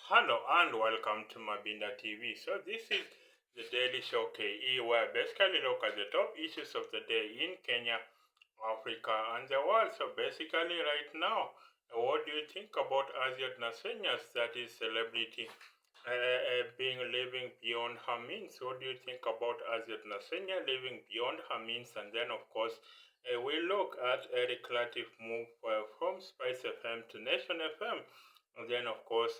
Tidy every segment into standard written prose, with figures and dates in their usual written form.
Hello and welcome to Mabinda TV. So this is the Daily Show KE where basically look at the top issues of the day in Kenya, Africa and the world. So basically right now, what do you think about Aziad Nasenyas, that is celebrity being living beyond her means? What do you think about Aziad Nasenya living beyond her means? And then of course, we look at Eric Latif move from Spice FM to Nation FM. And then of course,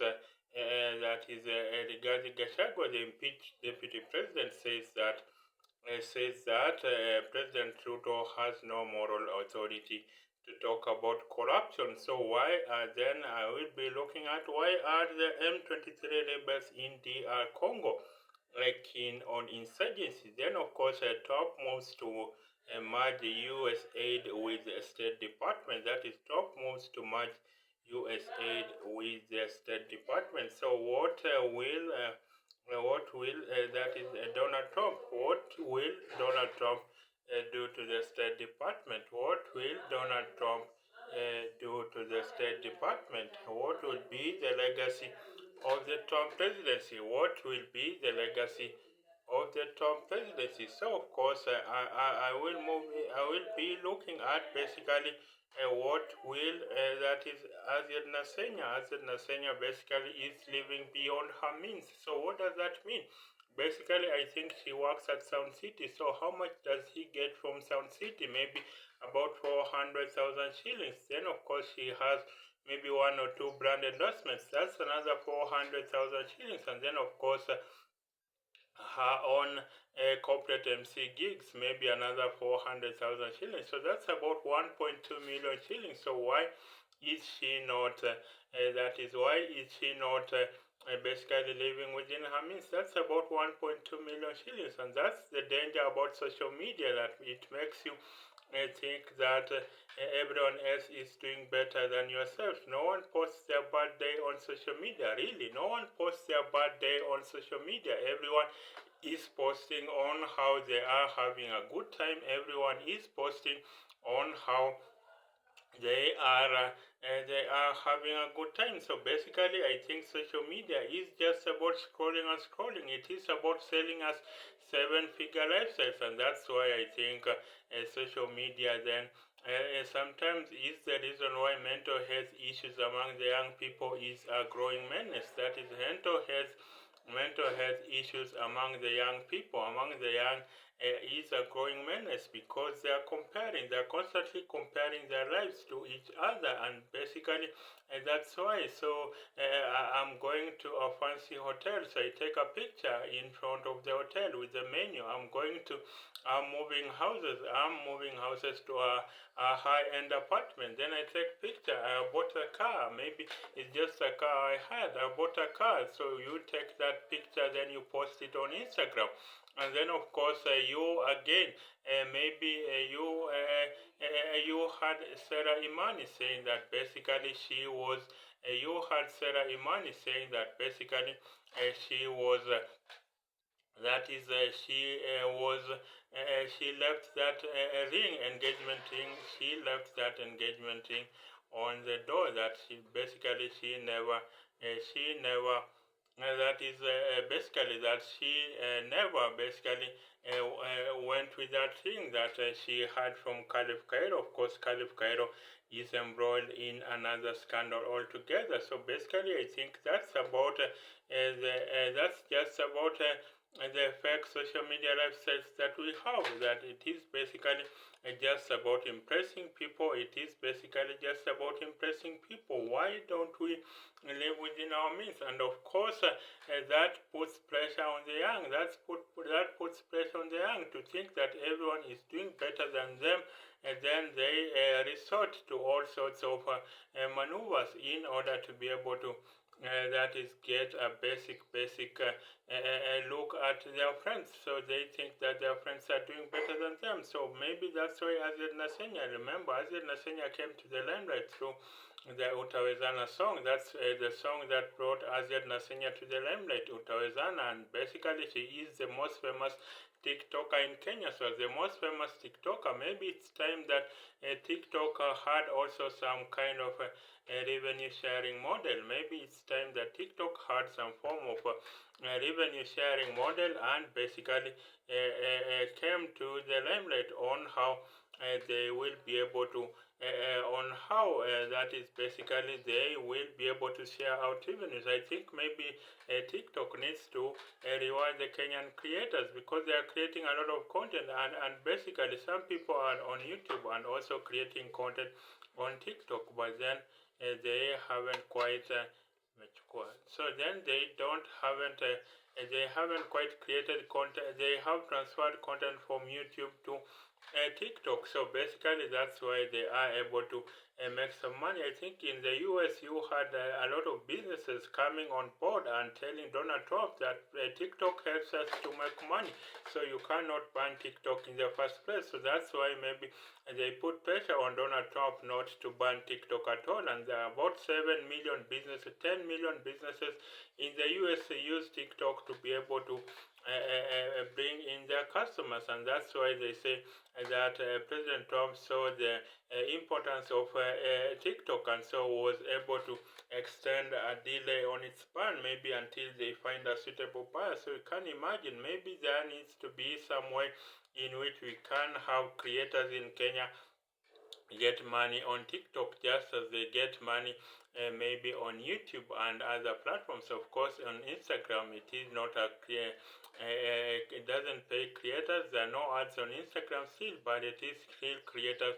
that is Rigathi Gachagua, the impeached deputy president, says that President Ruto has no moral authority to talk about corruption. So why then I will be looking at why are the M23 rebels in DR Congo keen on insurgency? Then of course top moves to merge US aid with the State Department. That is top moves to merge US aid with the State Department. So what will that is Donald Trump? What will Donald Trump do to the State Department? What will Donald Trump do to the State Department? What would be the legacy of the Trump presidency? What will be the legacy of the Trump presidency? So of course, I will be looking at basically what will that is Aziad Nasenya. Aziad Nasenya basically is living beyond her means. So what does that mean? Basically, I think she works at Sound City. So how much does he get from Sound City? Maybe about 400,000 shillings. Then of course she has maybe one or two brand endorsements. That's another 400,000 shillings. And then of course her own corporate MC gigs, maybe another 400,000 shillings. So that's about 1.2 million shillings. So why is she not, that is, why is she not basically living within her means? That's about 1.2 million shillings. And that's the danger about social media, that it makes you think that everyone else is doing better than yourself. No one posts their bad day on social media, really. No one posts their bad day on social media. Everyone is posting on how they are having a good time. Everyone is posting on how they are having a good time. So basically, I think social media is just about scrolling and scrolling. It is about selling us seven-figure lifestyles, and that's why I think social media then sometimes is the reason why mental health issues among the young people is a growing menace. That is mental health issues among the young people, among the young is a growing menace, because they're constantly comparing their lives to each other, and basically that's why. So I'm going to a fancy hotel, so I take a picture in front of the hotel with the menu. I'm moving houses to a high-end apartment. Then I take picture. I bought a car. Maybe it's just a car I had. I bought a car. So you take that picture, then you post it on Instagram. And then of course you again maybe you had Sarah Imani saying that basically she was you had Sarah Imani saying that basically she was that is she left that ring engagement ring, she left that engagement ring on the door, that she never that is basically that she never basically went with that thing that she had from Caliph Cairo. Of course, Caliph Cairo is embroiled in another scandal altogether. So basically, I think that's just about the fake social media lifestyles that we have. That it is basically just about impressing people. It is basically just about impressing people. Why don't we live within our means? And of course, that puts pressure on the young. That puts pressure on the young to think that everyone is doing better than them, and then they resort to all sorts of maneuvers in order to be able to that is get a basic look at their friends. So they think that their friends are doing better than them. So maybe that's why Aziad Nasenya, remember Aziad Nasenya came to the limelight through the Utawezana song. That's the song that brought Aziad Nasenya to the limelight, Utawezana, and basically she is the most famous TikToker in Kenya. So the most famous TikToker. Maybe it's time that TikTok had also some kind of a revenue sharing model. Maybe it's time that TikTok had some form of revenue sharing model and basically came to the limelight on how they will be able to on how that is basically they will be able to share out revenues. I think maybe TikTok needs to reward the Kenyan creators because they are creating a lot of content, and basically some people are on YouTube and also creating content on TikTok, but then they haven't quite so then they haven't quite created content. They have transferred content from YouTube to TikTok. So basically, that's why they are able to make some money. I think in the US, you had a lot of businesses coming on board and telling Donald Trump that TikTok helps us to make money. So you cannot ban TikTok in the first place. So that's why maybe they put pressure on Donald Trump not to ban TikTok at all. And there are about 7 million businesses, 10 million businesses in the US use TikTok to be able to bring in their customers, and that's why they say that President Trump saw the importance of TikTok and so was able to extend a delay on its ban maybe until they find a suitable buyer. So you can imagine maybe there needs to be some way in which we can have creators in Kenya get money on TikTok just as they get money maybe on YouTube and other platforms. Of course, on Instagram, it is not a clear, it doesn't pay creators. There are no ads on Instagram still, but it is still creators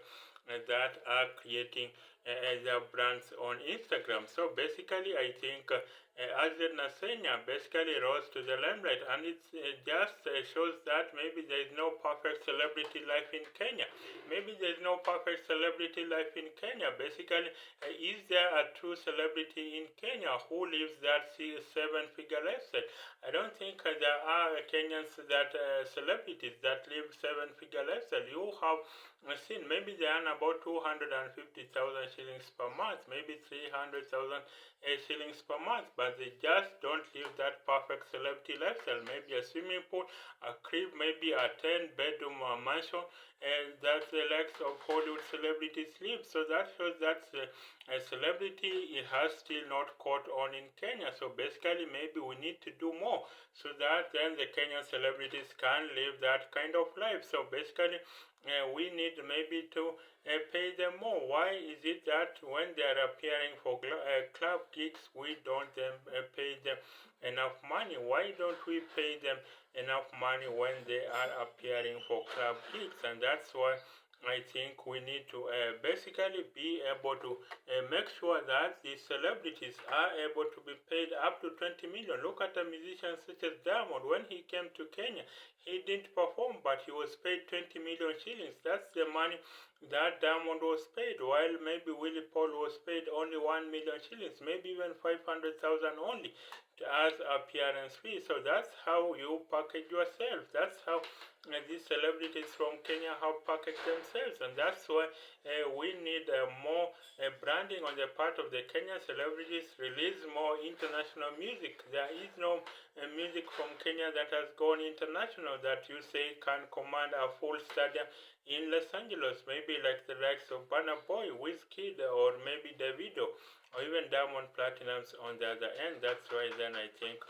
that are creating their brands on Instagram. So basically, I think Azir Nasenya basically rose to the limelight, and it just shows that maybe there is no perfect celebrity life in Kenya. Maybe there is no perfect celebrity life in Kenya. Basically, is there a true celebrity in Kenya who lives that seven-figure lifestyle? I don't think there are Kenyans that celebrities that live seven-figure lifestyle. You have seen maybe they earn about 250,000 shillings per month, maybe 300,000 shillings per month, but they just don't live that perfect celebrity lifestyle. Maybe a swimming pool, a crib, maybe a 10-bedroom mansion, and that's the likes of Hollywood celebrities live. So that shows that a celebrity it has still not caught on in Kenya. So basically, maybe we need to do more so that then the Kenyan celebrities can live that kind of life. So basically, we need maybe to pay them more. Why is it that when they are appearing for club gigs, we don't pay them enough money? Why don't we pay them enough money when they are appearing for club gigs? And that's why I think we need to basically be able to make sure that the celebrities are able to be paid up to 20 million. Look at a musician such as Diamond. When he came to Kenya, he didn't perform, but he was paid 20 million shillings. That's the money that Diamond was paid, while maybe Willie Paul was paid only 1 million shillings, maybe even 500,000 only as appearance fee. So that's how you package yourself. That's how these celebrities from Kenya have packaged themselves, and that's why we need more branding on the part of the Kenyan celebrities. Release more international music. There is no music from Kenya that has gone international that you say can command a full stadium in Los Angeles. Maybe like the likes of Burna Boy, Wizkid, or maybe Davido, or even Diamond Platinums on the other end. That's why then I think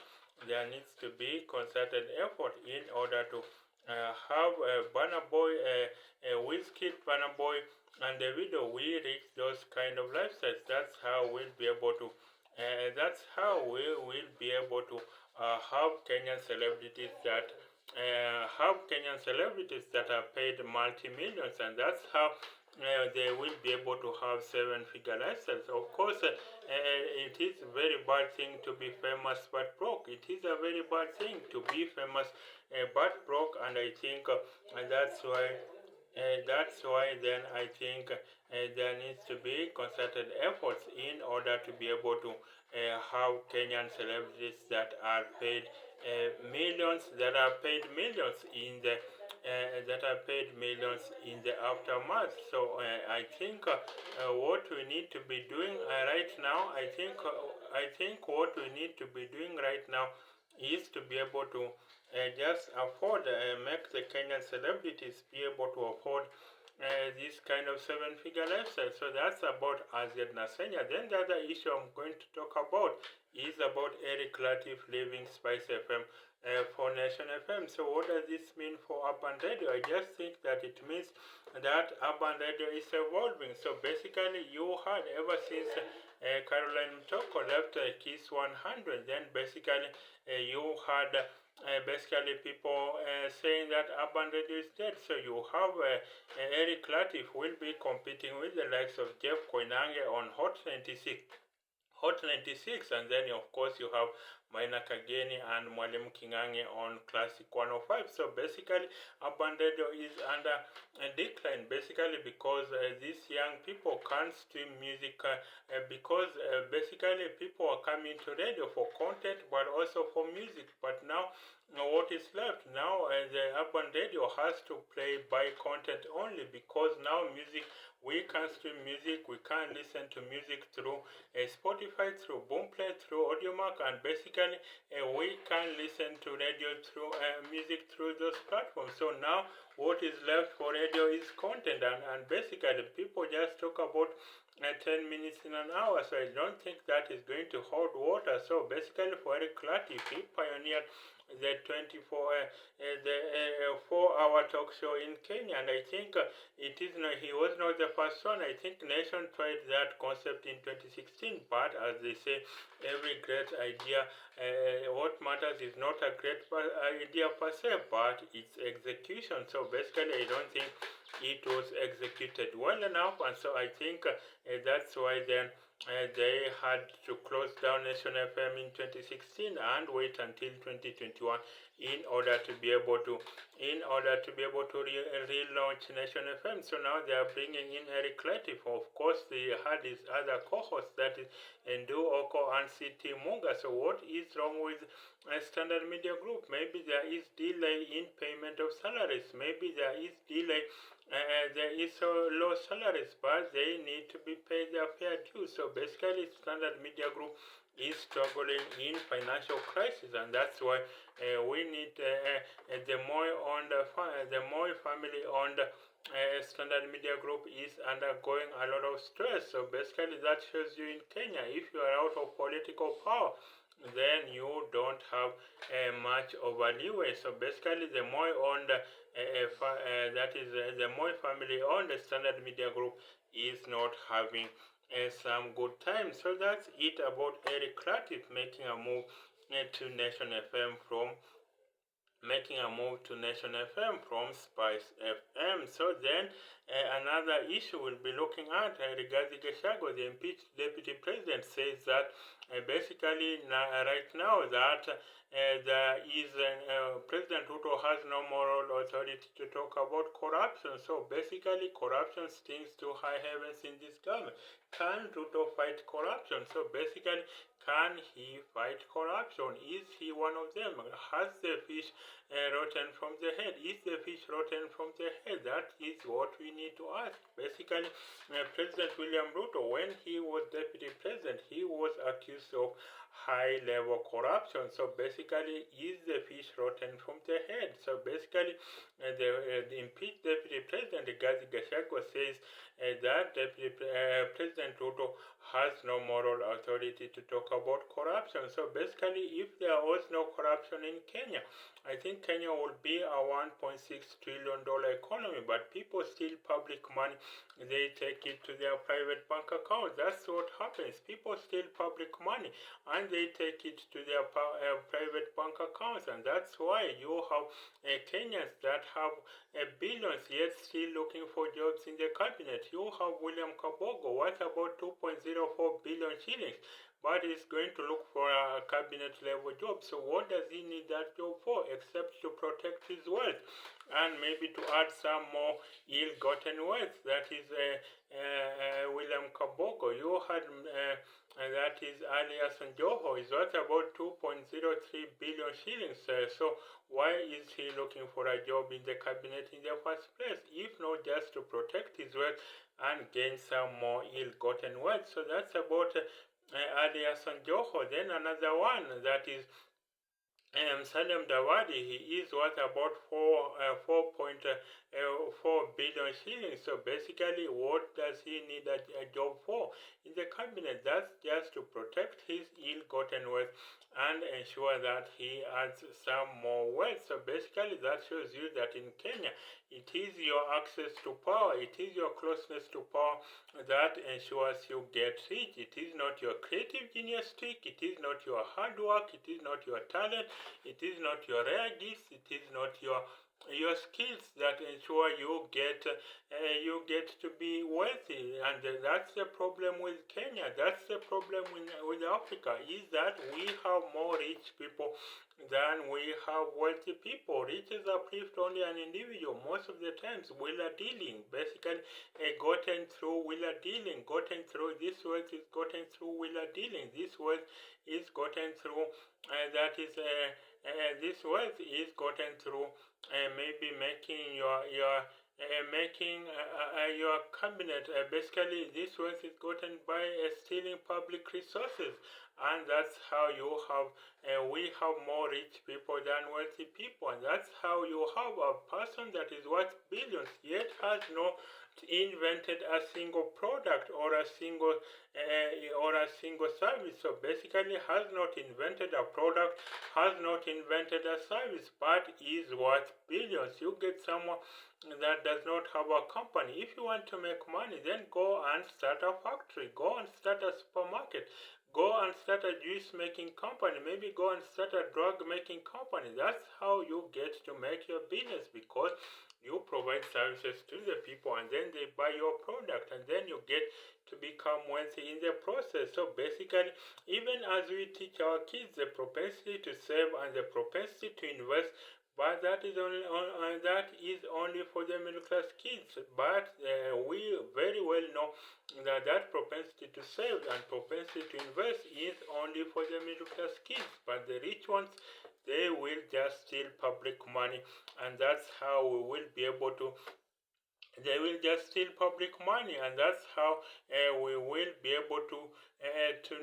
there needs to be concerted effort in order to have Burna Boy, Wizkid, Burna Boy, and the video. We reach those kind of lifestyles. That's how we'll be able to. That's how we will be able to have Kenyan celebrities that are paid multi-millions, and that's how they will be able to have seven-figure lifestyles. Of course, it is a very bad thing to be famous but broke. It is a very bad thing to be famous but broke, and I think that's why then I think there needs to be concerted efforts in order to be able to have Kenyan celebrities that are paid millions, in the that are paid millions in the aftermath. So I think what we need to be doing right now, I think what we need to be doing right now is to be able to just afford, make the Kenyan celebrities be able to afford this kind of seven-figure lifestyle. So that's about Azed Nasenya. Then the other issue I'm going to talk about is about Eric Latif leaving Spice FM for Nation FM. So what does this mean for Urban Radio? I just think that it means that Urban Radio is evolving. So basically you had ever since Caroline Mtoko left Kiss 100, then basically you had basically people saying that Urban Radio is dead. So you have Eric Latif will be competing with the likes of Jeff Koinange on Hot 96. Hot 96, and then of course you have Maina Kageni and Mwalimu Kingange on Classic 105. So basically Urban Radio is under a decline, basically because these young people can't stream music because basically people are coming to radio for content but also for music. But now what is left now, the Urban Radio has to play by content only, because now music, we can stream music, we can listen to music through Spotify, through Boomplay, through Audiomack, and basically we can listen to radio through music through those platforms. So now what is left for radio is content, and basically people just talk about 10 minutes in an hour, so I don't think that is going to hold water. So basically for Eric Latif, he pioneered the 4-hour talk show in Kenya, and I think it is not, he was not the first one. I think Nation tried that concept in 2016, but as they say, every great idea, what matters is not a great idea per se, but its execution. So basically I don't think it was executed well enough, and so I think that's why then they had to close down Nation FM in 2016 and wait until 2021 in order to be able to relaunch Nation FM. So now they are bringing in Eric Latif. Of course, they had his other co-hosts, that is Ndu Oko and CT Munga. So what is wrong with Standard Media Group? Maybe there is delay in payment of salaries. Maybe there is delay. There is low salaries, but they need to be paid their fair due. So basically, Standard Media Group is struggling in financial crisis, and that's why we need the Moy family-owned Standard Media Group is undergoing a lot of stress. So basically, that shows you in Kenya, if you are out of political power, then you don't have much of a leeway. So basically, the Moy owned that is the Moy family owned Standard Media Group is not having some good time. So that's it about Eric Latif making a move to Nation FM from Spice FM. So then another issue we'll be looking at, Rigathi Gachagua, the impeached deputy president, says that basically right now that President Ruto has no moral authority to talk about corruption. So basically corruption stings to high heavens in this government. Can Ruto fight corruption? So basically, can he fight corruption? Is he one of them? Has the fish rotten from the head? Is the fish rotten from the head? That is what we need to ask. Basically, President William Ruto, when he was deputy president, he was accused of high-level corruption. So basically, is the fish rotten from the head? So basically, the impeached deputy president, Rigathi Gachagua, says that President Ruto has no moral authority to talk about corruption. So basically, if there was no corruption in Kenya, I think Kenya would be a $1.6 trillion economy, but people steal public money. They take it to their private bank accounts. That's what happens. People steal public money and they take it to their private bank accounts, and that's why you have Kenyans that have billions yet still looking for jobs in the cabinet. You have William Kabogo, what about 2.04 billion shillings, but is going to look for a cabinet level job. So what does he need that job for except to protect his wealth and maybe to add some more ill-gotten wealth? That is William Kabogo. You had that is alias Joho is worth about 2.03 billion shillings. So why is he looking for a job in the cabinet in the first place, if not just to protect his wealth and gain some more ill-gotten wealth? So that's about alias Joho. Then another one, that is Salem Dawadi. He is worth about 4.4 billion shillings. So basically, what does he need a job for in the cabinet? That's just to protect his ill-gotten wealth and ensure that he adds some more wealth. So basically, that shows you that in Kenya, it is your access to power, it is your closeness to power that ensures you get rich. It is not your creative genius trick, it is not your hard work, it is not your talent, it is not your rare gifts, it is not your skills that ensure you get to be wealthy. And that's the problem with Kenya, that's the problem with Africa, is that we have more rich people than we have wealthy people. Riches are uplift only an individual most of the times. Wheeler dealing, basically gotten through wheeler dealing, gotten through this wealth is gotten through wheeler dealing. This wealth is gotten through this wealth is gotten through maybe making your cabinet. Basically, this wealth is gotten by stealing public resources, and that's how you have. We have more rich people than wealthy people, and that's how you have a person that is worth billions yet has not invented a single product or a single service. So basically, has not invented a product, has not invented a service, but is worth billions. You get someone that does not have a company. If you want to make money, then go and start a factory, go and start a supermarket, go and start a juice making company, maybe go and start a drug making company. That's how you get to make your business, because you provide services to the people and then they buy your product and then you get to become wealthy in the process. So basically, even as we teach our kids the propensity to save and the propensity to invest, but that is only for the middle class kids. But we very well know that that propensity to save and propensity to invest is only for the middle class kids. But the rich ones, they will just steal public money, and that's how we will be able to. They will just steal public money, and that's how we will be able to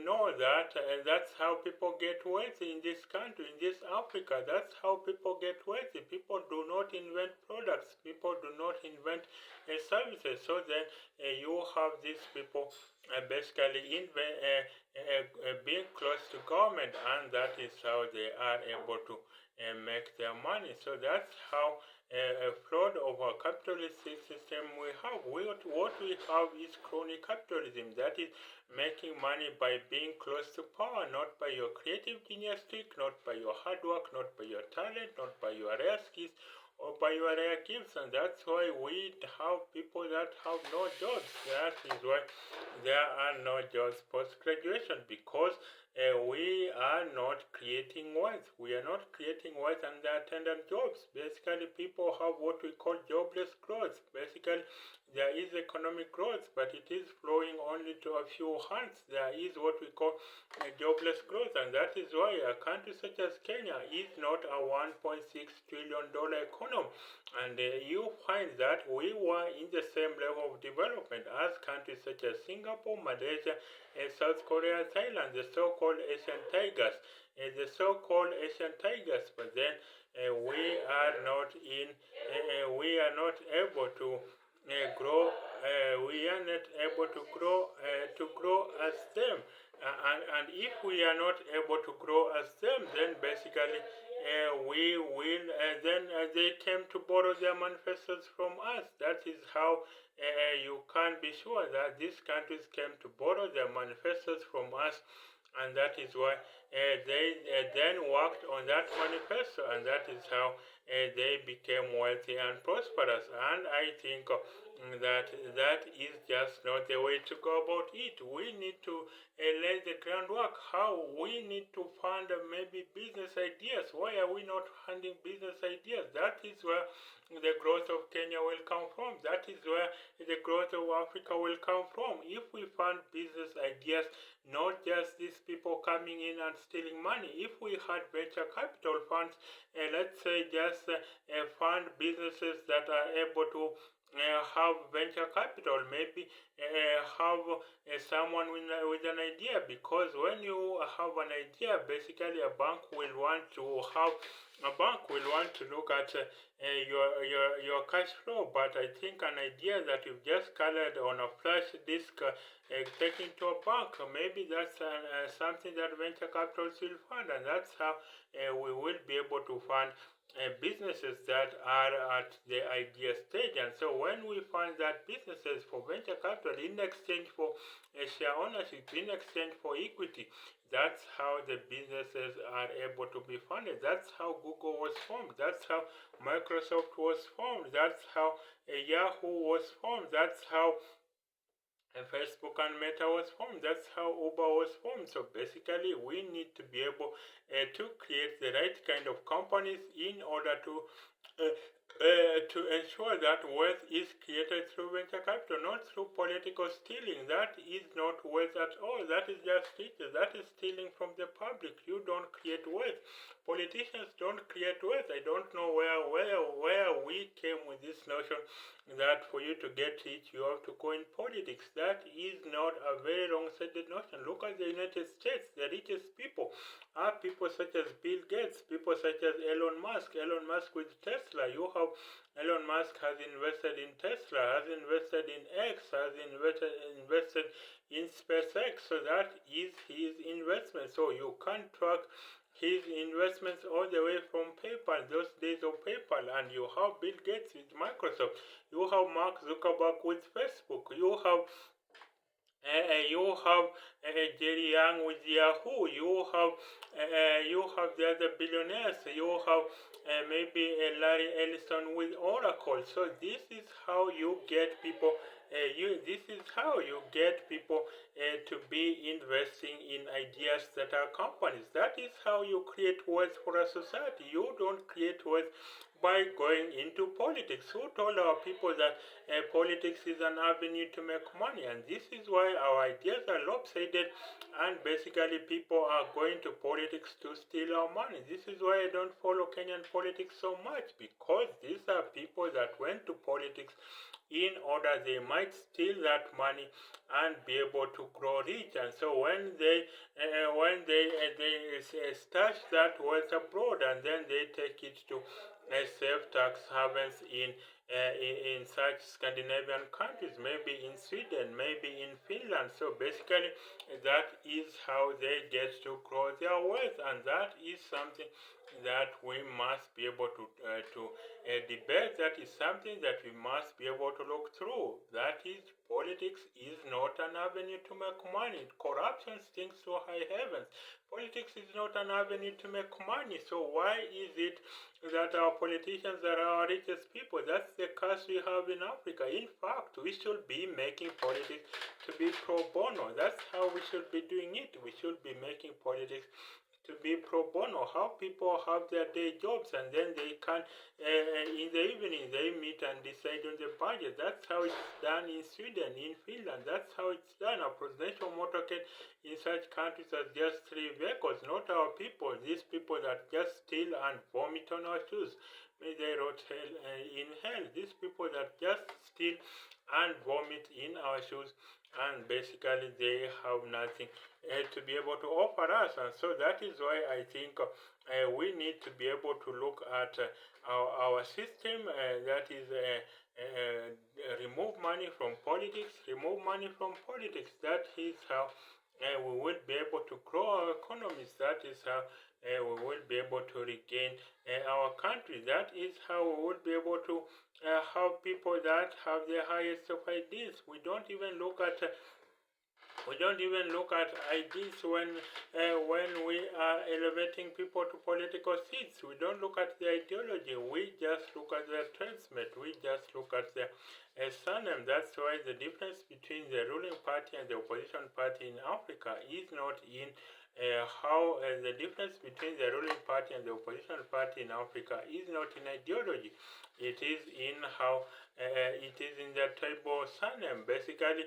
know that that's how people get wealthy in this country, in this Africa. That's how people get wealthy. People do not invent products. People do not invent services. So then you have these people basically being close to government, and that is how they are able to make their money. So that's how a fraud of a capitalist system we have. What we have is crony capitalism, that is making money by being close to power, not by your creative genius trick, not by your hard work, not by your talent, not by your rare skills or by your rare gifts. And that's why we have people that have no jobs. That is why there are no jobs post-graduation, because we are not creating wealth. We are not creating wealth and the attendant jobs. Basically, people have what we call jobless growth. Basically, there is economic growth, but it is flowing only to a few hands. There is what we call jobless growth, and that is why a country such as Kenya is not a $1.6 trillion economy. And you find that we were in the same level of development as countries such as Singapore, Malaysia, South Korea, Thailand, the so-called Asian tigers, but then we are not able to grow. We are not able to grow as them. And if we are not able to grow as them, then basically we will. Then they came to borrow their manifestos from us. That is how you can be sure that these countries came to borrow their manifestos from us, and that is why they then worked on that manifesto, and that is how they became wealthy and prosperous. And I think that is just not the way to go about it. We need to lay the groundwork. How we need to fund maybe business ideas. Why are we not funding business ideas? That is where the growth of Kenya will come from. That is where the growth of Africa will come from. If we fund business ideas, not just these people coming in and stealing money. If we had venture capital funds, let's say just fund businesses that are able to have venture capital, maybe have someone with an idea, because when you have an idea, basically a bank will want to look at your cash flow. But I think an idea that you've just colored on a flash disk, taken to a bank, maybe that's something that venture capital will fund, and that's how we will be able to fund businesses that are at the idea stage. And so when we fund that businesses for venture capital in exchange for share ownership, in exchange for equity, that's how the businesses are able to be funded. That's how Google was formed. That's how Microsoft was formed. That's how Yahoo was formed. That's how Facebook and Meta was formed. That's how Uber was formed. So basically, we need to be able to create the right kind of companies in order to ensure that wealth is created through venture capital, not through political stealing. That is not wealth at all. That is just riches. That is stealing from the public. You don't create wealth. Politicians don't create wealth. I don't know where we came with this notion that for you to get rich, you have to go in politics. That is not a very long-sighted notion. Look at the United States. The richest people are people such as Bill Gates, people such as Elon Musk. Elon Musk with Tesla. You have Elon Musk has invested in Tesla, has invested in X, has invested in SpaceX. So that is his investment. So you can't track his investments all the way from PayPal, those days of PayPal. And you have Bill Gates with Microsoft. You have Mark Zuckerberg with Facebook. You have Jerry Yang with Yahoo. You have the other billionaires. You have maybe Larry Ellison with Oracle. So this is how you get people. This is how you get people to be investing in ideas that are companies. That is how you create wealth for a society. You don't create wealth by going into politics. Who told our people that politics is an avenue to make money? And this is why our ideas are lopsided, and basically people are going to politics to steal our money. This is why I don't follow Kenyan politics so much, because these are people that went to politics in order they might steal that money and be able to grow rich. And so when they stash that wealth abroad, and then they take it to safe tax havens in such Scandinavian countries, maybe in Sweden, maybe in Finland. So basically, that is how they get to grow their wealth, and that is something that we must be able to debate. That is something that we must be able to look through. That is, politics is not an avenue to make money. Corruption stinks to high heavens. Politics is not an avenue to make money. So why is it that our politicians are our richest people? That's the curse we have in Africa. In fact, we should be making politics to be pro bono. That's how we should be doing it. We should be making politics to be pro bono. How people have their day jobs, and then they can in the evening they meet and decide on the budget. That's how it's done in Sweden, in Finland. That's how it's done. A presidential motorcade in such countries as just 3 vehicles. Not our people. These people that just steal and vomit on our shoes. May they rot hell in hell. These people that just steal and vomit in our shoes, and basically they have nothing to be able to offer us. And so that is why I think we need to be able to look at our system, that is remove money from politics, That is how we will be able to grow our economies. That is how we will be able to regain our country. That is how we will be able to have people that have the highest of ideas. We don't even look at ideas when we are elevating people to political seats. We don't look at the ideology. We just look at their transmit. We just look at their surname. That's why the difference between the ruling party and the opposition party in Africa is not in how the difference between the ruling party and the opposition party in Africa is not in ideology. It is in how it is in the tribal surname. Basically,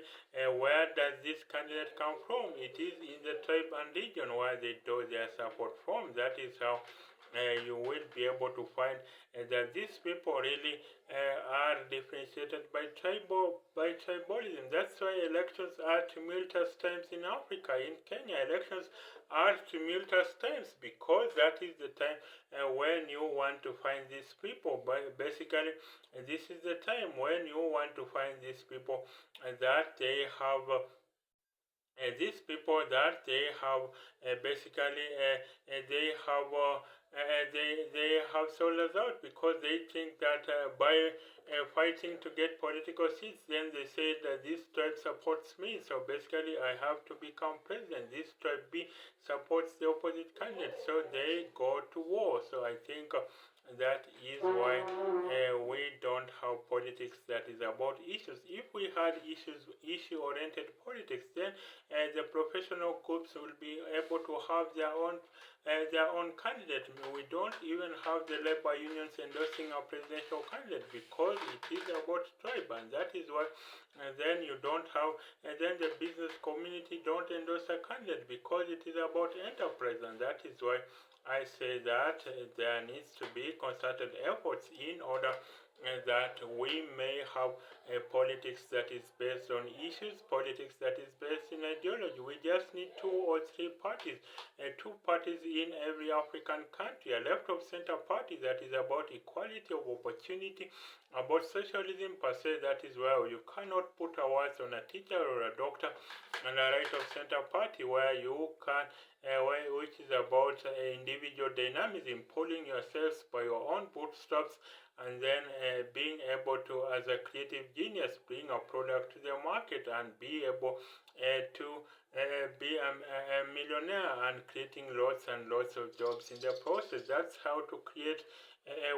where does this candidate come from? It is in the tribe and region where they draw their support from. That is how you will be able to find that these people really are differentiated by tribalism. That's why elections are tumultuous times in Africa. In Kenya, elections are tumultuous times because that is the time when you want to find these people. But basically, this is the time when you want to find these people that they have. These people that they have basically they have sold us out because they think that by fighting to get political seats, then they say that this tribe supports me, so basically I have to become president. This tribe B supports the opposite candidate, so they go to war. So I think that is why we don't have politics that is about issues. If we had issue-oriented politics, then the professional groups will be able to have their own candidate. We don't even have the labor unions endorsing our presidential candidate because it is about tribe, and that is why then you don't have, and then the business community don't endorse a candidate because it is about enterprise, and that is why I say that there needs to be concerted efforts in order that we may have a politics that is based on issues, politics that is based in ideology. We just need 2 or 3 parties, 2 parties in every African country, a left of center party that is about equality of opportunity, about socialism per se. That is where you cannot put a words on a teacher or a doctor, and a right of center party where you can which is about individual dynamism, pulling yourselves by your own bootstraps, and then being able to, as a creative genius, bring a product to the market and be able to be a millionaire and creating lots and lots of jobs in the process. That's how to create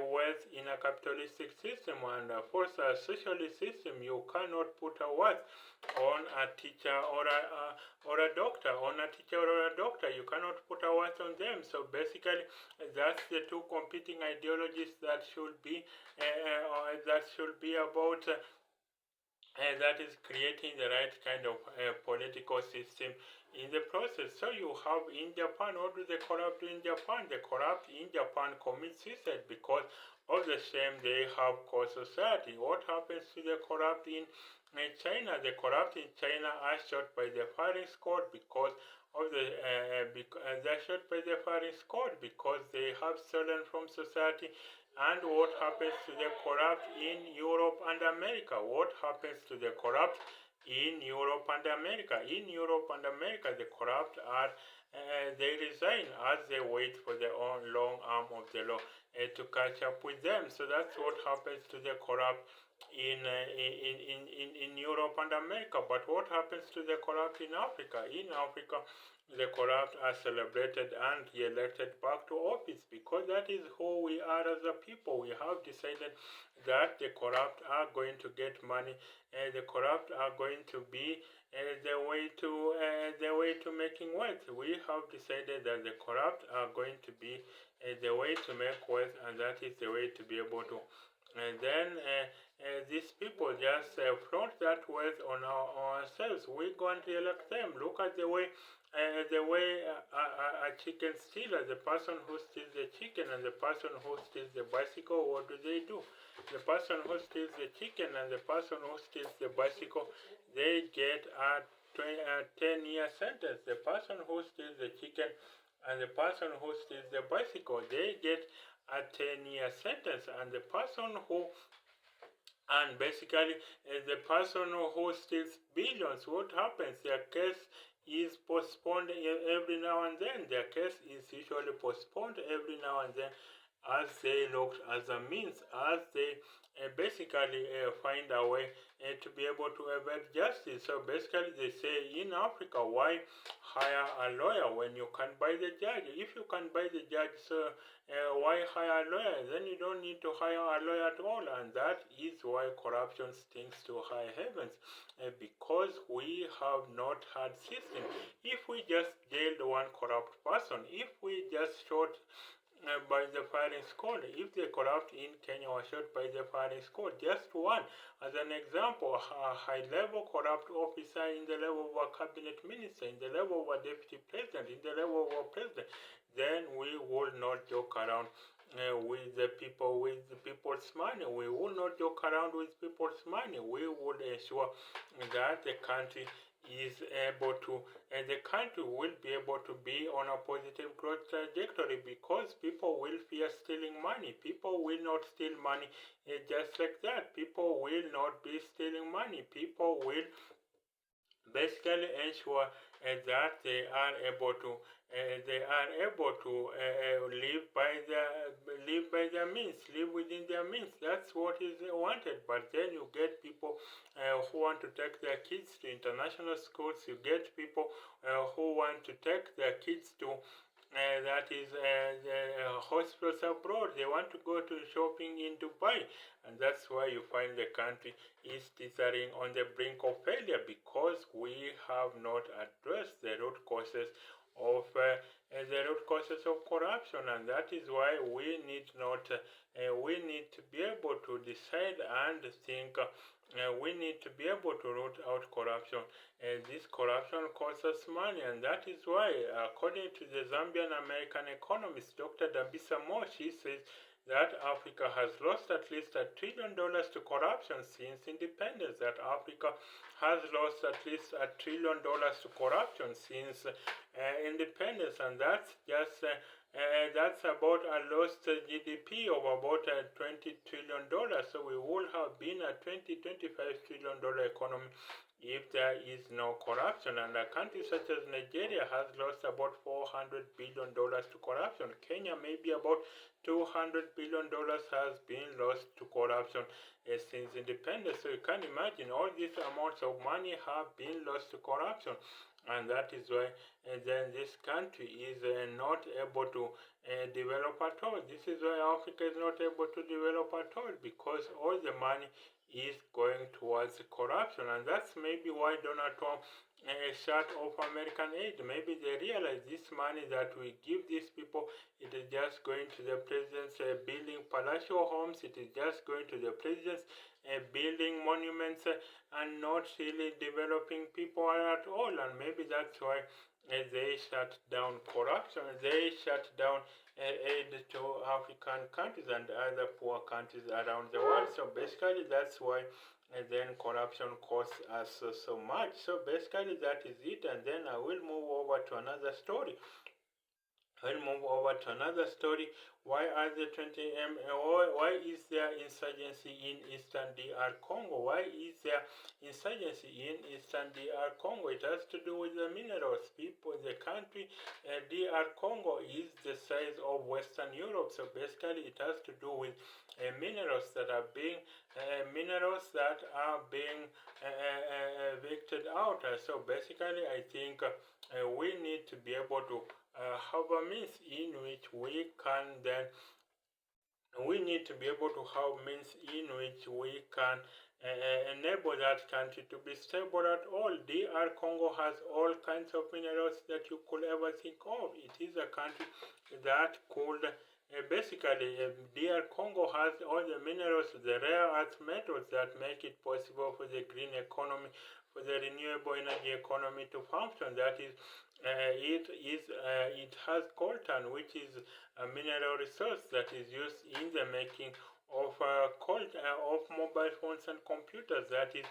wealth in a capitalistic system. And for a socialist system, you cannot put a worth on a teacher or a doctor. On a teacher or a doctor, you cannot put a worth on them. So basically, that's the 2 competing ideologies that should be about. That is creating the right kind of political system in the process. So you have in Japan, what do the corrupt do in Japan? The corrupt in Japan commit suicide because of the shame they have caused society. What happens to the corrupt in China? The corrupt in China are shot by the firing squad because of they're shot by the firing squad because they have stolen from society. And what happens to the corrupt in Europe and America? What happens to the corrupt in Europe and America? In Europe and America, the corrupt are they resign as they wait for the long arm of the law to catch up with them. So that's what happens to the corrupt in Europe and America. But what happens to the corrupt in Africa? In Africa, the corrupt are celebrated and re-elected back to office because that is who we are as a people. We have decided that the corrupt are going to get money, and the corrupt are going to be the way to making wealth. We have decided that the corrupt are going to be the way to make wealth, and that is the way to be able to. And then these people just flaunt that wealth on ourselves. We go and re-elect them. Look at the way a chicken stealer, the person who steals the chicken and the person who steals the bicycle, what do? The person who steals the chicken and the person who steals the bicycle, they get a 10-year sentence. The person who steals the chicken and the person who steals the bicycle, they get a 10-year sentence. And the person who and basically, the person who steals billions, what happens? Their case is postponed every now and then. Their case is usually postponed every now and then. as they looked as a means, as they basically find a way to be able to evade justice. So basically, they say in Africa, why hire a lawyer when you can buy the judge? If you can buy the judge, so why hire a lawyer? Then you don't need to hire a lawyer at all, and that is why corruption stinks to high heavens, because we have not had system. If we just jailed one corrupt person, if we just shot by the firing squad. If the corrupt in Kenya was shot by the firing squad, just one, as an example, a high-level corrupt officer in the level of a cabinet minister, in the level of a deputy president, in the level of a president, then we will not joke around with the people's money. We will not joke around with people's money. We will ensure that the country is able to, and the country will be able to be on a positive growth trajectory, because people will fear stealing money. People will not steal money just like that. People will not be stealing money. People will basically ensure that they are able to live by their means, live within their means. That's what is wanted. But then you get people who want to take their kids to international schools. You get people who want to take their kids to that is the hospitals abroad. They want to go to shopping in Dubai, and that's why you find the country is teetering on the brink of failure, because we have not addressed the root causes of corruption, and that is why we need not we need to be able to decide and think. We need to be able to root out corruption. This corruption costs us money, and that is why, according to the Zambian American economist Dr. Dambisa Moyo, she says that Africa has lost at least $1 trillion to corruption since independence. That Africa has lost at least $1 trillion to corruption since independence, and that's about a lost GDP of about $20 trillion. So we will have been a $25 trillion economy if there is no corruption. And a country such as Nigeria has lost about $400 billion to corruption. Kenya, maybe about $200 billion has been lost to corruption since independence. So you can imagine all these amounts of money have been lost to corruption, and that is why then this country is not able to develop at all. This is why Africa is not able to develop at all, because all the money is going towards corruption, and that's maybe why Donald Trump shut off American aid. Maybe they realize this money that we give these people, it is just going to the president's building palatial homes. It is just going to the president's building monuments and not really developing people at all. And maybe that's why they shut down corruption. They shut down aid to African countries and other poor countries around the world. So basically, that's why then corruption costs us so much. So basically, that is it. And then I will move over to another story. We'll move over to another story. Why are the 20 why is there insurgency in Eastern DR Congo? Why is there insurgency in Eastern DR Congo? It has to do with the minerals. People, the country, DR Congo is the size of Western Europe. So basically, it has to do with minerals that are being evicted out. So basically, I think we need to be able to have a means in which we can then we need to be able to have means in which we can enable that country to be stable at all. DR Congo has all kinds of minerals that you could ever think of. It is a country that could DR Congo has all the minerals, the rare earth metals that make it possible for the green economy, for the renewable energy economy to function. That is, it has coltan, which is a mineral resource that is used in the making of of mobile phones and computers. That is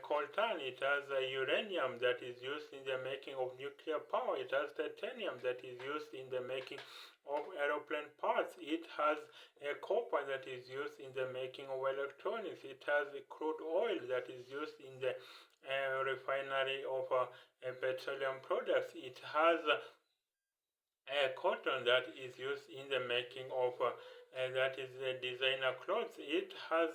coltan. It has uranium that is used in the making of nuclear power. It has titanium that is used in the making of aeroplane parts. It has copper that is used in the making of electronics. It has crude oil that is used in the refinery of petroleum products. It has cotton that is used in the making of that is designer clothes. It has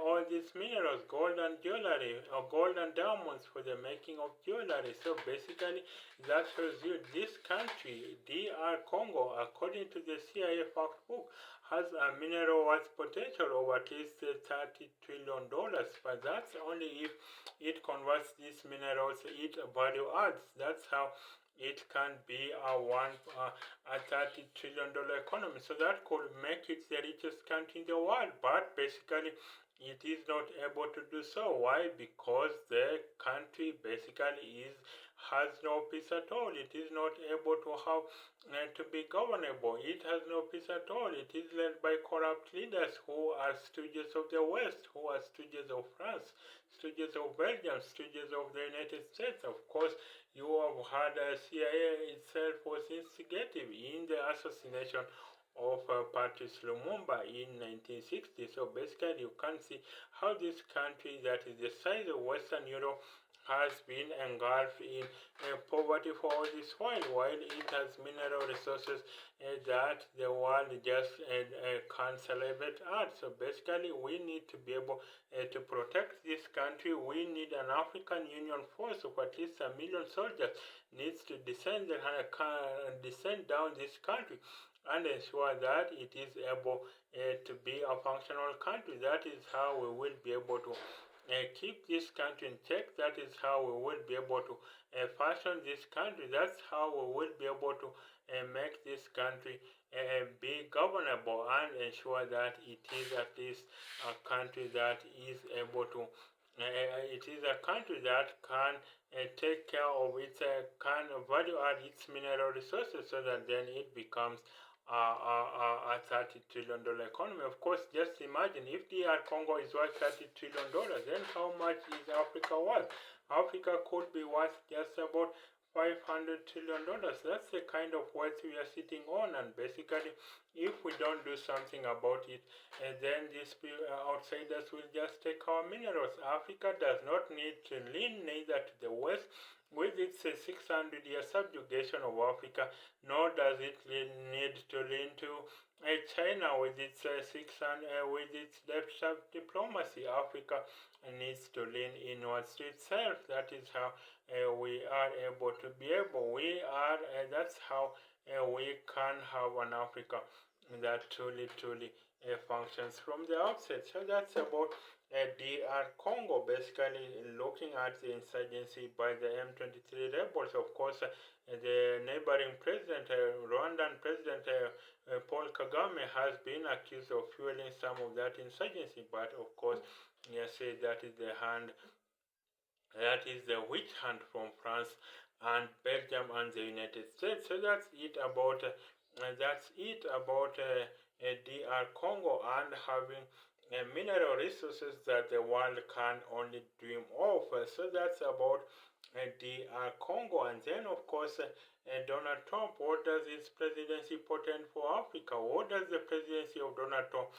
all these minerals, gold and jewelry, or gold and diamonds for the making of jewelry. So basically, that shows you this country, DR Congo, according to the CIA fact book, has a mineral worth potential of at least $30 trillion. But that's only if it converts these minerals, it value adds. That's how it can be a $30 trillion economy. So that could make it the richest country in the world. But basically, it is not able to do so. Why? Because the country basically has no peace at all. It is not able to have to be governable. It has no peace at all. It is led by corrupt leaders who are stooges of the West, who are stooges of France, stooges of Belgium, stooges of the United States. Of course, you have had CIA itself was instigative in the assassination of Patrice Lumumba in 1960. So basically, you can see how this country that is the size of Western Europe has been engulfed in poverty for all this while it has mineral resources that the world just can't celebrate at. So basically, we need to be able to protect this country. We need an African Union force of at least 1 million soldiers needs to descend down this country and ensure that it is able to be a functional country. That is how we will be able to keep this country in check. That is how we will be able to fashion this country. That's how we will be able to make this country be governable and ensure that it is at least a country that is able to it is a country that can take care of its can value add its mineral resources so that then it becomes a $30 trillion economy. Of course, just imagine if DR Congo is worth $30 trillion, then how much is Africa worth? Africa could be worth just about $500 trillion. That's the kind of wealth we are sitting on, and basically, if we don't do something about it, then these outsiders will just take our minerals. Africa does not need to lean neither to the West with its 600-year subjugation of Africa, nor does it need to lean to China with its 600 with its depth of diplomacy. Africa needs to lean inwards to itself. That is how we are able to be able. We are. That's how we can have an Africa that truly functions from the outset. So that's about DR Congo, basically looking at the insurgency by the M23 rebels. Of course, the neighboring president, Rwandan President Paul Kagame, has been accused of fueling some of that insurgency, but of course, yes, that is the witch hunt from France and Belgium and the United States. So that's it about DR Congo and having mineral resources that the world can only dream of. So that's about DR Congo. And then, of course, Donald Trump. What does his presidency portend for Africa? What does the presidency of Donald Trump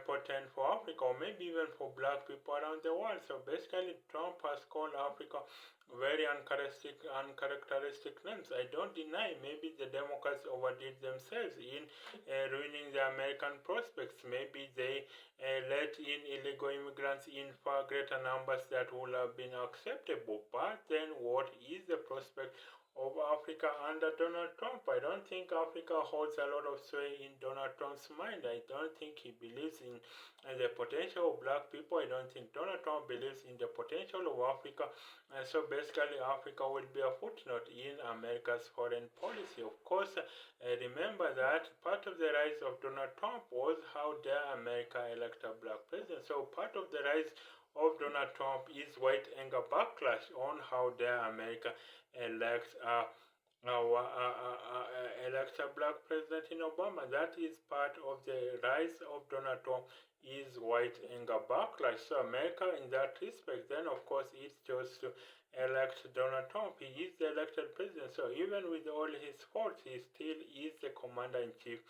portend for Africa, or maybe even for black people around the world? So basically, Trump has called Africa very uncharacteristic names. I don't deny maybe the Democrats overdid themselves in ruining the American prospects. Maybe they let in illegal immigrants in far greater numbers that would have been acceptable. But then, what is the prospect of Africa under Donald Trump? I don't think Africa holds a lot of sway in Donald Trump's mind. I don't think he believes in the potential of black people. I don't think Donald Trump believes in the potential of Africa. And so basically, Africa will be a footnote in America's foreign policy. Of course, remember that part of the rise of Donald Trump was how dare America elect a black president. So part of the rise of Donald Trump is white anger backlash on how dare America elect a black president in Obama. That is part of the rise of Donald Trump is white anger backlash. So America, in that respect, then of course it chose to elect Donald Trump. He is the elected president. So even with all his faults, he still is the commander in chief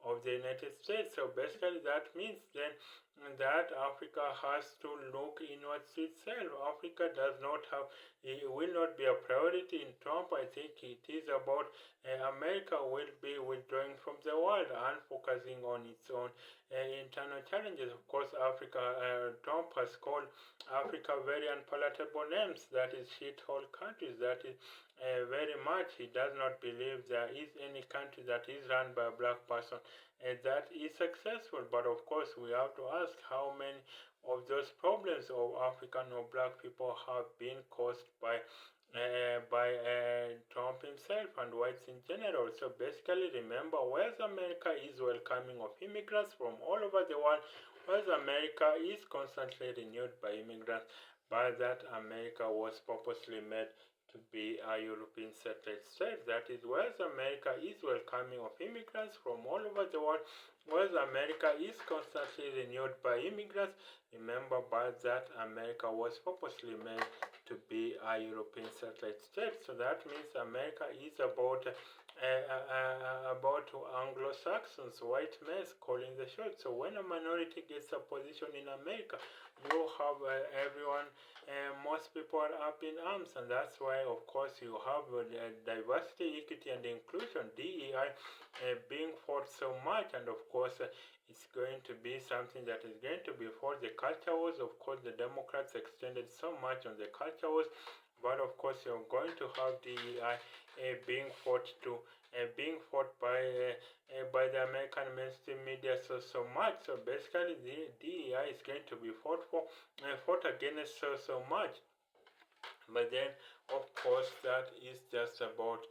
of the United States. So basically that means then that Africa has to look inwards to itself. Africa does not have, it will not be a priority in Trump. I think it is about America will be withdrawing from the world and focusing on its own internal challenges. Of course, Trump has called Africa very unpalatable names. That is shithole countries. That is very much. He does not believe there is any country that is run by a black person that is successful. But of course, we have to ask how many of those problems of African or black people have been caused by Trump himself and whites in general. So basically, remember, whereas America is welcoming of immigrants from all over the world, whereas America is constantly renewed by immigrants, but that America was purposely made to be a European satellite state. That is, whereas America is welcoming of immigrants from all over the world, whereas America is constantly renewed by immigrants, remember but that America was purposely made to be a European satellite state. So that means America is about Anglo-Saxons, white males calling the shots. So when a minority gets a position in America, you have everyone, most people are up in arms, and that's why, of course, you have diversity, equity, and inclusion (DEI) being fought so much, and of course, it's going to be something that is going to be for the culture wars. Of course, the Democrats extended so much on the culture wars, but of course, you're going to have DEI being fought by the American mainstream media so much. So basically, the DEI is going to be fought against so much. But then, of course, that is just about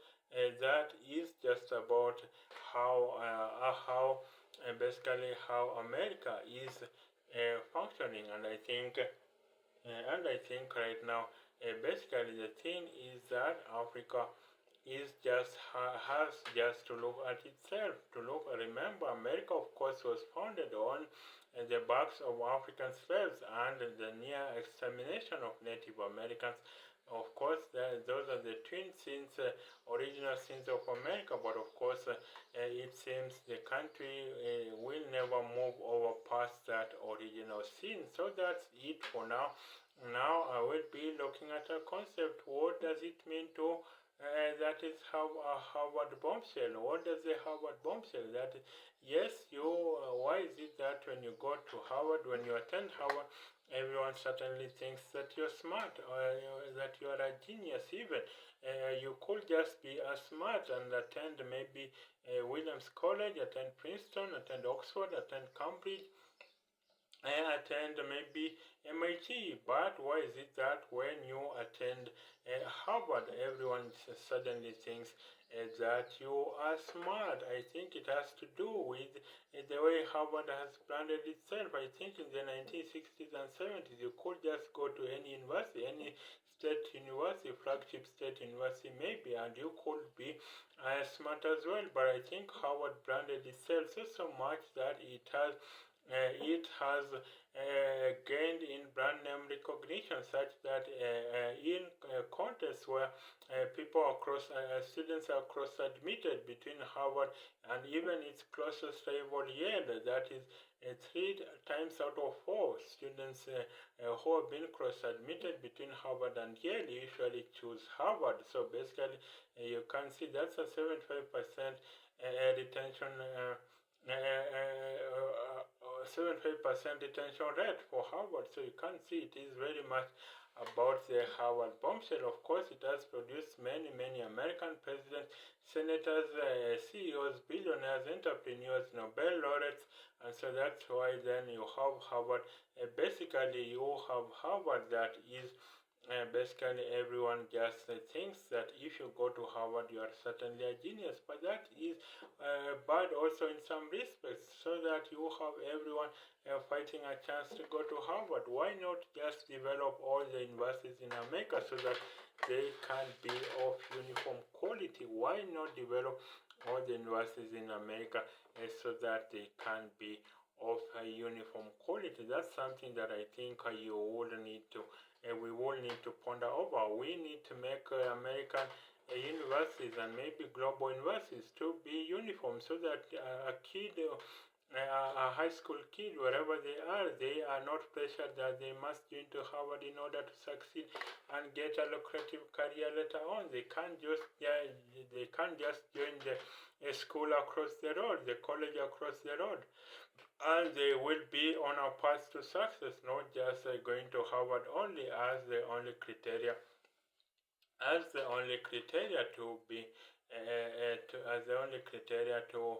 basically how America is functioning, and I think right now, basically the thing is that Africa is has just to look at itself. Remember, America, of course, was founded on the backs of African slaves and the near extermination of Native Americans. Of course, those are the twin sins, original sins of America. But of course, it seems the country will never move over past that original sin. So that's it for now. Now I will be looking at a concept. What does it mean to that is how a Harvard bombshell? What does a Harvard bombshell? That is, yes, why is it that when you go to Harvard, when you attend Harvard, everyone certainly thinks that you're smart or that you are a genius? Even you could just be as smart and attend maybe Williams College, attend Princeton, attend Oxford, attend Cambridge, attend maybe MIT. But why is it that when you attend Harvard, everyone suddenly thinks that you are smart? I think it has to do with the way Harvard has branded itself. I think in the 1960s and 70s, you could just go to any university, any state university, flagship state university maybe, and you could be smart as well. But I think Harvard branded itself so much that it has gained in brand name recognition, such that in contests where students are cross admitted between Harvard and even its closest rival Yale, that is 3 times out of 4 students who have been cross admitted between Harvard and Yale usually choose Harvard. So basically, you can see that's a 75% retention. 75% retention rate for Harvard. So you can see it is very much about the Harvard bombshell. Of course, it has produced many American presidents, senators, CEOs, billionaires, entrepreneurs, Nobel laureates, and so that's why then you have Harvard. Basically, you have Harvard that is basically everyone just thinks that if you go to Harvard, you are certainly a genius. But that is bad also in some respects, so that you have everyone fighting a chance to go to Harvard. Why not just develop all the universities in America so that they can be of uniform quality? Why not develop all the universities in America so that they can be of a uniform quality? That's something that I think we will need to ponder over. We need to make American universities and maybe global universities to be uniform so that a kid, a high school kid, wherever they are not pressured that they must join to Harvard in order to succeed and get a lucrative career later on. They can't just join the school across the road, the college across the road, and they will be on a path to success, not just going to Harvard only as the only criteria to be as the only criteria to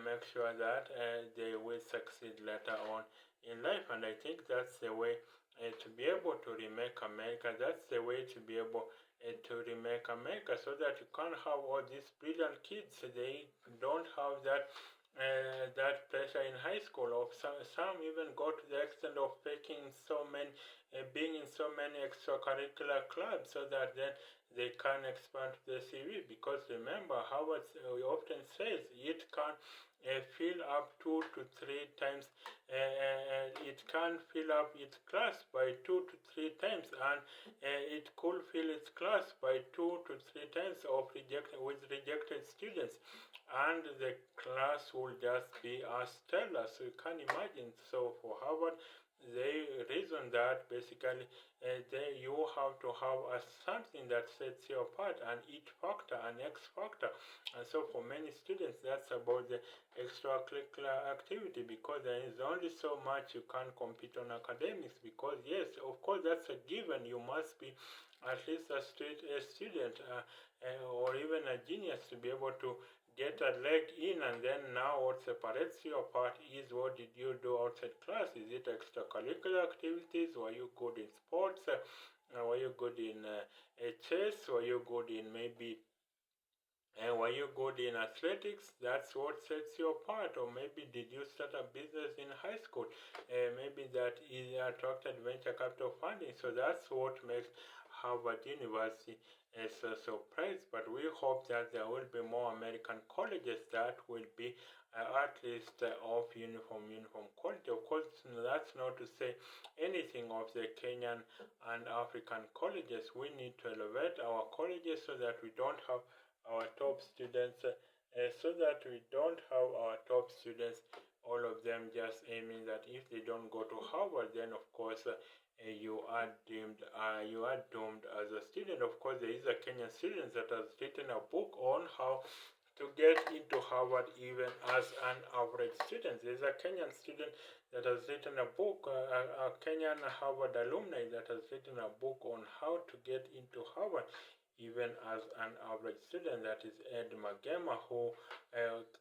make sure that they will succeed later on in life. And I think that's the way to be able to remake America. That's the way to be able to remake America, so that you can't have all these brilliant kids. They don't have that pressure in high school. Or some even go to the extent of being in so many extracurricular clubs, so that then they can expand the CV. Because remember, Howard often says it can fill up 2 to 3 times. It can fill up its class by 2 to 3 times, and it could fill its class by 2 to 3 times with rejected students, and the class will just be as stellar. So you can imagine. So for Harvard, they reason that basically you have to have something that sets you apart, an it factor, an X factor. And so for many students, that's about the extracurricular activity, because there is only so much you can compete on academics. Because yes, of course, that's a given. You must be at least a straight A student or even a genius to be able to get a leg in. And then now what separates you apart is, what did you do outside class? Is it extracurricular activities? Were you good in sports? Were you good in chess? Were you good in maybe were you good in athletics? That's what sets you apart. Or maybe did you start a business in high school? Maybe that is attracted venture capital funding. So that's what makes Harvard University so surprised. But we hope that there will be more American colleges that will be at least of uniform quality. Of course, that's not to say anything of the Kenyan and African colleges. We need to elevate our colleges so that we don't have our top students, all of them just aiming that if they don't go to Harvard, then of course you are doomed as a student. Of course, there is a Kenyan student that has written a book on how to get into Harvard even as an average student. There's a Kenyan student that has written a book, a Kenyan Harvard alumni that has written a book on how to get into Harvard even as an average student. That is Ed Magema, who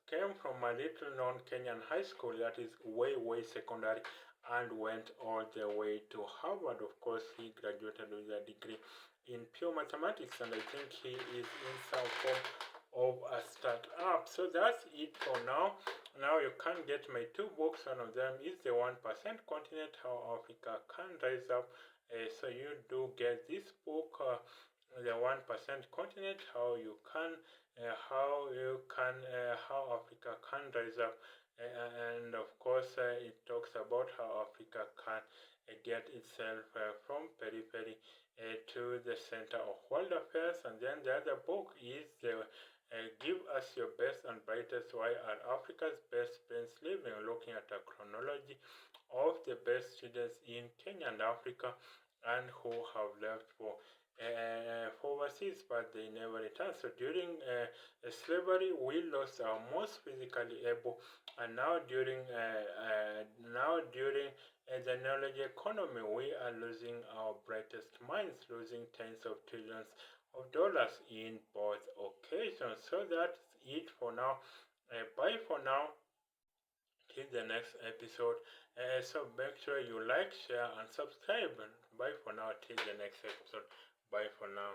came from a little known Kenyan high school that is way secondary, and went all the way to Harvard. Of course, he graduated with a degree in pure mathematics, and I think he is in some form of a startup. So that's it for now. Now you can get my 2 books. One of them is The 1% Continent, How Africa Can Rise Up. So you do get this book, The 1% Continent, how Africa can rise up. And of course, it talks about how Africa can get itself from periphery to the center of world affairs. And then the other book is Give Us Your Best and Brightest, Why Are Africa's Best Brains Living, looking at a chronology of the best students in Kenya and Africa, and who have left for overseas, but they never returned. So during slavery, we lost our most physically able, and now during the knowledge economy, we are losing our brightest minds, losing tens of trillions of dollars in both occasions. So that's it for now. Bye for now. Till the next episode. So make sure you like, share, and subscribe. And bye for now. Till the next episode. Bye for now.